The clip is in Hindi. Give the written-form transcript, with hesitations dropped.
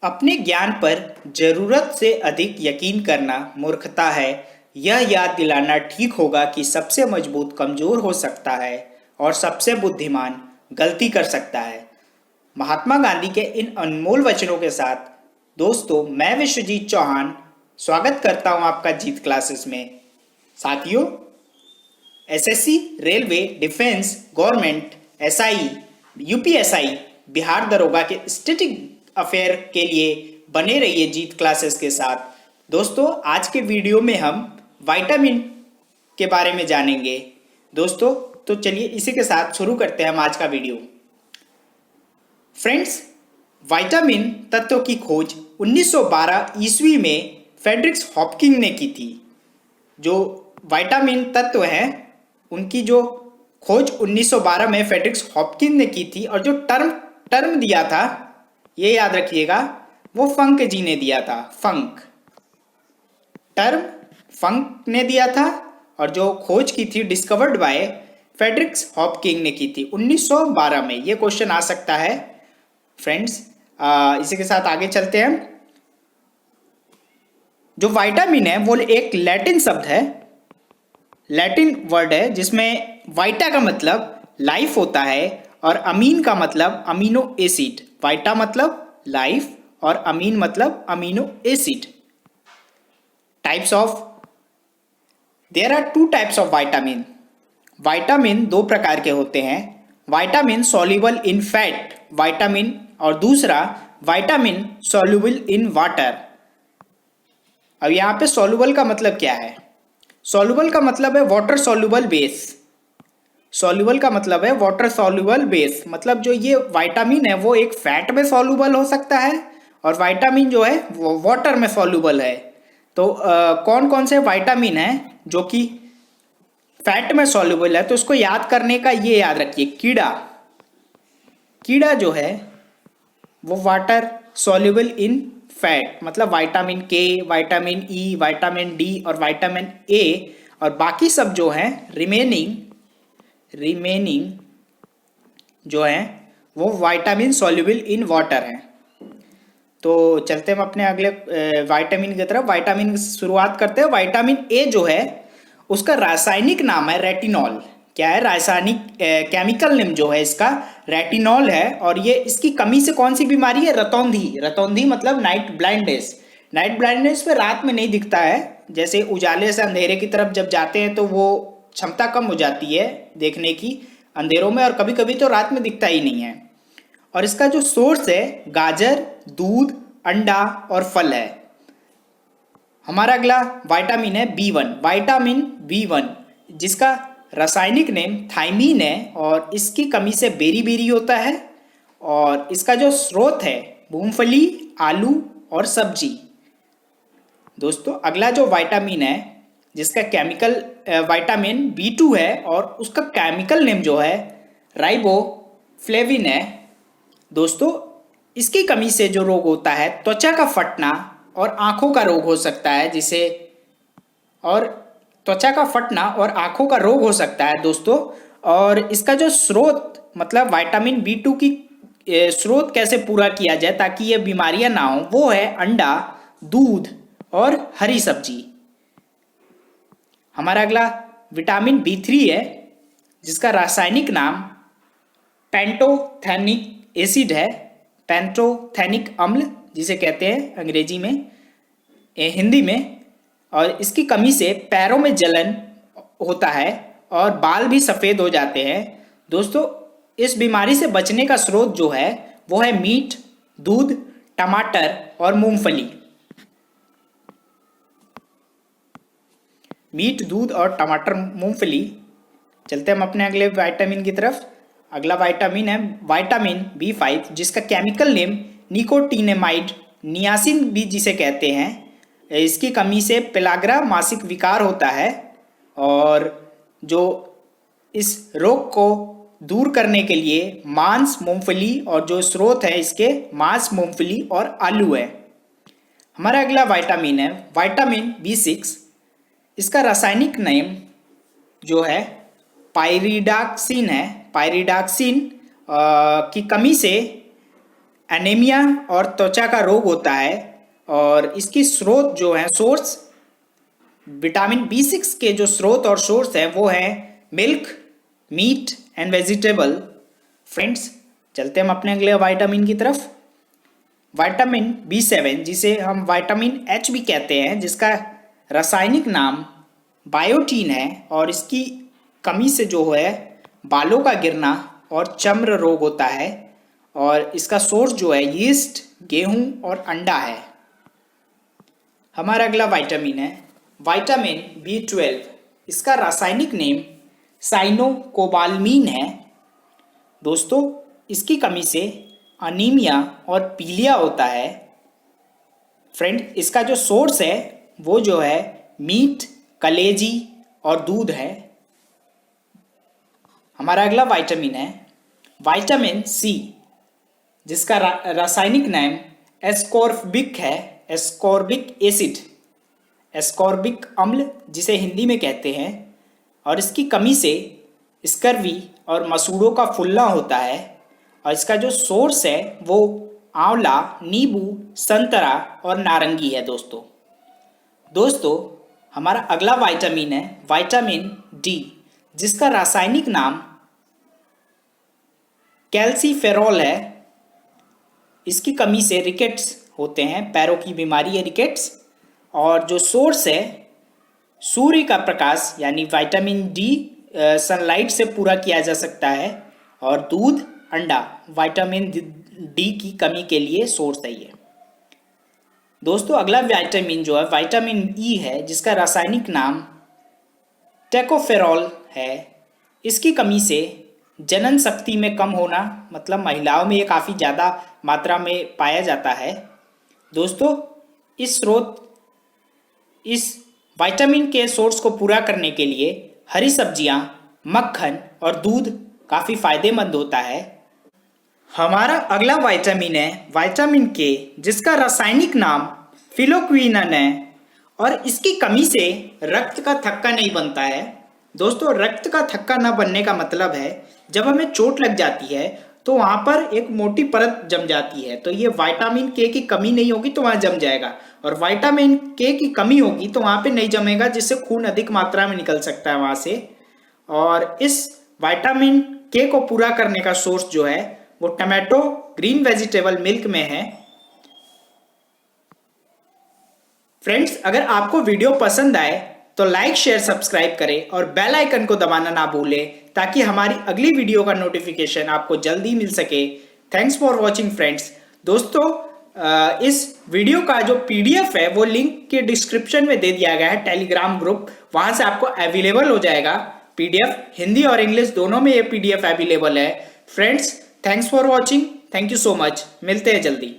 अपने ज्ञान पर जरूरत से अधिक यकीन करना मूर्खता है। यह याद दिलाना ठीक होगा कि सबसे मजबूत कमजोर हो सकता है और सबसे बुद्धिमान गलती कर सकता है। महात्मा गांधी के इन अनमोल वचनों के साथ दोस्तों, मैं विश्वजीत चौहान स्वागत करता हूं आपका जीत क्लासेस में। साथियों, SSC, railway, defence, government, SI, UPSI, Bihar दरोगा के स्टैटिक अफेयर के लिए बने रहिए जीत क्लासेस के साथ। दोस्तों, आज के वीडियो में हम विटामिन के बारे में जानेंगे। दोस्तों, तो चलिए इसी के साथ शुरू करते हैं हम आज का वीडियो। फ्रेंड्स, विटामिन तत्व की खोज 1912 ईस्वी में फ्रेडरिक हॉपकिंस ने की थी। जो विटामिन तत्व हैं उनकी जो खोज 1912 में फ्रेडरिक हॉपकिंस ने की थी, और जो टर्म दिया था, ये याद रखिएगा, वो फंक जी ने दिया था। फंक ने दिया था, और जो खोज की थी डिस्कवर्ड बाय फ्रेडरिक हॉपकिंस ने की थी 1912 में। ये क्वेश्चन आ सकता है फ्रेंड्स। इसी के साथ आगे चलते हैं। जो विटामिन है वो एक लैटिन शब्द है, लैटिन वर्ड है, जिसमें वाइटा का मतलब लाइफ होता है और अमीन का मतलब अमीनो एसिड। वाइटा मतलब लाइफ और अमीन मतलब amino acid. Types of there are two types of vitamin. Vitamin दो प्रकार के होते हैं, vitamin soluble in fat vitamin, और दूसरा विटामिन सॉल्युबल इन वाटर। अब यहाँ पे सॉल्युबल का मतलब क्या है? सॉल्युबल का मतलब है वाटर सॉल्युबल बेस। सॉल्युबल का मतलब है वाटर सॉल्युबल बेस, मतलब जो ये विटामिन है वो एक फैट में सॉल्युबल हो सकता है, और विटामिन जो है वो वाटर में सॉल्युबल है। तो कौन कौन से विटामिन हैं जो कि फैट में सॉल्युबल है? तो उसको याद करने का ये याद रखिए, कीड़ा जो है वो वाटर सॉल्युबल इन फैट, मतलब विटामिन के, विटामिन ई, विटामिन डी और विटामिन ए, और बाकी सब जो है रिमेनिंग जो है वो विटामिन सॉल्युबल इन वाटर है। तो चलते हम अपने अगले विटामिन की तरफ। विटामिन की शुरुआत करते हैं। विटामिन ए जो है उसका रासायनिक नाम है रेटिनॉल। क्या है? रासायनिक केमिकल नेम जो है इसका रेटिनॉल है, और ये इसकी कमी से कौन सी बीमारी है? रतौंधी मतलब नाइट ब्लाइंडनेस। नाइट ब्लाइंडनेस पे रात में नहीं दिखता है, जैसे उजाले से अंधेरे की तरफ जब जाते हैं तो वो क्षमता कम हो जाती है देखने की अंधेरों में, और कभी कभी तो रात में दिखता ही नहीं है। और इसका जो सोर्स है गाजर, दूध, अंडा और फल है। हमारा अगला विटामिन है बी1। विटामिन बी1 जिसका रासायनिक नेम थायमीन है, और इसकी कमी से बेरी होता है, और इसका जो स्रोत है मूंगफली, आलू और सब्जी। दोस्तों, अगला जो विटामिन है जिसका केमिकल विटामिन बी2 है, और उसका केमिकल नेम जो है राइबोफ्लेविन है। दोस्तों, इसकी कमी से जो रोग होता है त्वचा का फटना और आंखों का रोग हो सकता है, त्वचा का फटना और आंखों का रोग हो सकता है दोस्तों। और इसका जो स्रोत, मतलब विटामिन बी2 की स्रोत कैसे पूरा किया जाए ताकि ये बीमारियां ना हो, वो है अंडा, दूध और हरी सब्जी। हमारा अगला विटामिन बी3 है जिसका रासायनिक नाम पेंटोथेनिक एसिड है, पेंटोथेनिक अम्ल जिसे कहते हैं अंग्रेजी में, हिंदी में। और इसकी कमी से पैरों में जलन होता है और बाल भी सफ़ेद हो जाते हैं। दोस्तों, इस बीमारी से बचने का स्रोत जो है वो है मीट, दूध, टमाटर और मूंगफली। मीट, दूध और टमाटर, मूंगफली। चलते हम अपने अगले विटामिन की तरफ। अगला विटामिन है विटामिन बी5 जिसका केमिकल नेम निकोटिनेमाइड नियासिन भी जिसे कहते हैं। इसकी कमी से पेलाग्रा मासिक विकार होता है, और जो इस रोग को दूर करने के लिए मांस, मूंगफली, और जो स्रोत है इसके मांस, मूंगफली और आलू है। हमारा अगला विटामिन है विटामिन बी6। इसका रासायनिक नेम जो है पायरिडॉक्सिन है। पायरिडॉक्सिन की कमी से एनीमिया और त्वचा का रोग होता है। और इसकी स्रोत जो है, सोर्स विटामिन B6 के जो स्रोत और सोर्स है वो है milk, meat and vegetable. Friends, चलते हम अपने अगले विटामिन की तरफ। विटामिन B7, जिसे हम विटामिन H भी कहते हैं, जिसका रासायनिक नाम बायोटीन है, और इसकी कमी से जो है बालों का गिरना और चर्म रोग होता है। और इसका सोर्स जो है यीस्ट, गेहूं और अंडा है। हमारा अगला विटामिन है विटामिन B12। इसका रासायनिक नेम साइनोकोबालमीन है। दोस्तों, इसकी कमी से अनीमिया और पीलिया होता है। फ्रेंड, इसका जो सोर्स है वो जो है मीट, कलेजी और दूध है। हमारा अगला विटामिन है विटामिन C, जिसका रासायनिक नाम एस्कॉर्बिक है, एस्कॉर्बिक एसिड, एस्कॉर्बिक अम्ल जिसे हिंदी में कहते हैं। और इसकी कमी से स्कर्वी और मसूड़ों का फुल्ला होता है। और इसका जो सोर्स है वो आंवला, नींबू, संतरा और नारंगी है। दोस्तों, हमारा अगला विटामिन है विटामिन D, जिसका रासायनिक नाम कैल्सीफेरॉल है। इसकी कमी से रिकेट्स होते हैं, पैरों की बीमारी है रिकेट्स। और जो सोर्स है सूर्य का प्रकाश, यानी विटामिन D सनलाइट से पूरा किया जा सकता है। और दूध, अंडा विटामिन D की कमी के लिए सोर्स है ये। दोस्तों, अगला विटामिन जो है विटामिन E है, जिसका रासायनिक नाम टेकोफेरॉल है। इसकी कमी से जनन शक्ति में कम होना, मतलब महिलाओं में ये काफ़ी ज़्यादा मात्रा में पाया जाता है। दोस्तों, इस विटामिन के सोर्स को पूरा करने के लिए हरी सब्जियां, मक्खन और दूध काफ़ी फायदेमंद होता है। हमारा अगला विटामिन है विटामिन K, जिसका रासायनिक नाम फिलोक्विनन है। और इसकी कमी से रक्त का थक्का नहीं बनता है। दोस्तों, रक्त का थक्का न बनने का मतलब है जब हमें चोट लग जाती है तो वहाँ पर एक मोटी परत जम जाती है, तो ये विटामिन K की कमी नहीं होगी तो वहाँ जम जाएगा। और विटामिन K की कमी होगी तो वहाँ पे नहीं जमेगा, जिससे खून अधिक मात्रा में निकल सकता है वहाँ से। और इस विटामिन K को पूरा करने का सोर्स जो है वो टमाटो, ग्रीन वेजिटेबल, मिल्क में है। फ्रेंड्स, अगर आपको वीडियो पसंद आए तो लाइक, शेयर, सब्सक्राइब करें और बेल आइकन को दबाना ना भूलें, ताकि हमारी अगली वीडियो का नोटिफिकेशन आपको जल्दी मिल सके। Thanks for watching friends. दोस्तों, इस वीडियो का जो PDF है वो लिंक के डिस्क्रिप्शन में दे दिया गया है, टेलीग्राम ग्रुप, वहां से आपको अवेलेबल हो जाएगा PDF। हिंदी और इंग्लिश दोनों में ये PDF अवेलेबल है। Friends, thanks for watching. Thank you so much. मिलते हैं जल्दी।